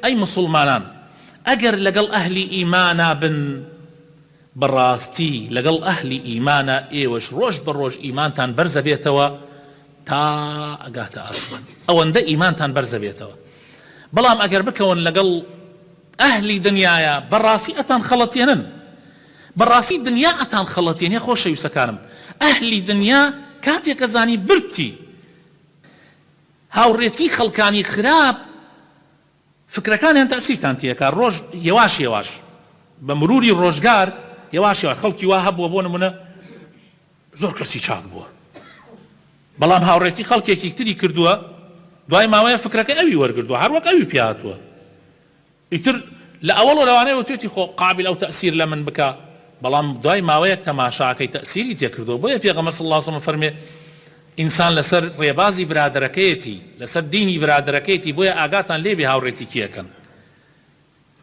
أي مسلمانان أجر لقل أهلي إيمانا بن براستي لقل أهلي إيمانا إيوش روش بروش إيمان تان برز بيتوا تا أقات أسمان أو أن ده إيمان تان برز بيتوا بلام أجر بكون لقل أهلي دنيايا براسي أتان خلطينن براسي دنيا أتان خلطين يا خوش يسكانم أهلي دنيا كاتي كزاني برتي هاوريتي خلقاني خراب فكرة كان أن تأثير تانتيكا روج يواش بمروري الروجگار يواش خلقي واهب وبون منا زور كسي چاك بو بلام هاوريتي خلقي كتري كردوا دوای ماوەیە فکرەکە ئەوی وەرگردووە هەر وەک ئەوی پیاتوە ئیتر لە ئەوڵ و لەوانەیە وتێتی خۆ قابل ئەو تەئسیر لە من بکە بەڵام دوای ماوەیەک تەماشاکەی تەئسیری تێکردەوە بۆیە پێغەمبەر صلی الله علیه وسلم فەرمێ ئینسان لەسەر ڕێبازی برادەرەکەیەتی لەسەر دینی برادەرەکەیەتی بۆیە ئاگاتان لێبێ هاوڕێتی کیەکەن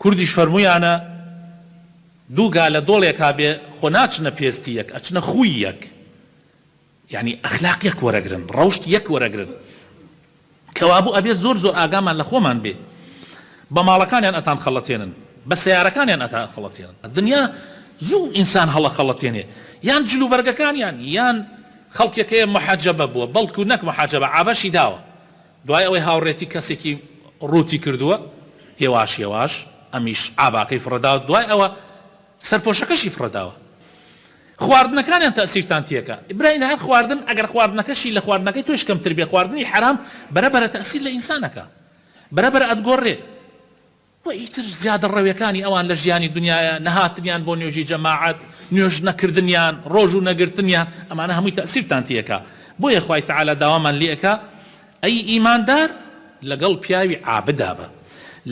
کوردیش فەرموویانە دووگا لە دۆڵێکا بێ خۆ ناچنە پێستی یەک ئەچنە خووی یەک یعنی ئەخلاق یەک وەرەگرن ڕەوشت یەک وەرەگرن کەوابوو ئەبێ زۆر زۆر ئاگامان لە خۆمان بێ بە ماڵەکانیان ئەتان خەڵەتێنن بە سەیارەکانیان ئەتان خەڵەتێنن دنیا زوو ئینسان هەڵە خەڵەتێنێ یان جلوبەرگەکانیان یان خەڵکێکەیە محەجەبە بووە بەڵکو نەک محەجەبە ئابەشی داوە دوای ئەوەی هاوڕێتی کەسێکی ڕووتی کردووە هێواش ئەمیش ئاباکەی فڕەداوە دوای ئەوە سەرپۆشەکەشی فڕەداوە خواردنەکانیان تەئسیرتان تێکە ئیبراهیم هەر خواردن ئەگەر خواردنەکەشی لە خواردنەکەی تۆش کەمتر بێ خواردنی حرام بەرەبەرە تەئسیر لە ئینسانەکە بەرەبەرە ئەتگۆڕێ و ئیتر زیادە ڕەویەکانی ئەوان لە ژیانی دنیاە نەهاتنیان بۆ نوێژی جەماعەت نوێژ نەکردنیان ڕۆژ و نەگرتنیان ئەمانە هەمووی تەئسیرتان تێکە بۆیە خوای تەعالە داوامان لێەکە ئەی ئیماندار لەگەڵ پیاوی عابدا بە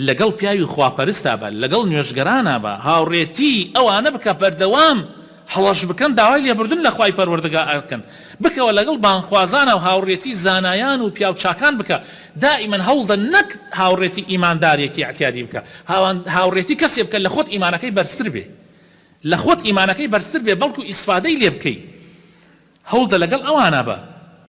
لەگەڵ پیاوی خواپەرستا بە لەگەڵ نوێژگەرانە بە هاوڕێتی ئەوانە بکە بەردەوام هەڵەش بکەن داوای لێبوردن لە خوای پەروەردگار ئەکەن بکەوە لەگەڵ بانخوازانە و هاوڕێتی زانایان و پیاو چاکان بکە دائیمەن هەوڵدە نەک هاوڕێتی ئیماندارێکی اعتیادی بکە هاوڕێتی کەسێ بکە لە خۆت ئیمانەکەی بەرزتر بێ لە خۆت ئیمانەکەی بەرزتر بێ بەڵکو ئیسفادەی لێ بکەی هەوڵدە لەگەڵ ئەوانە بە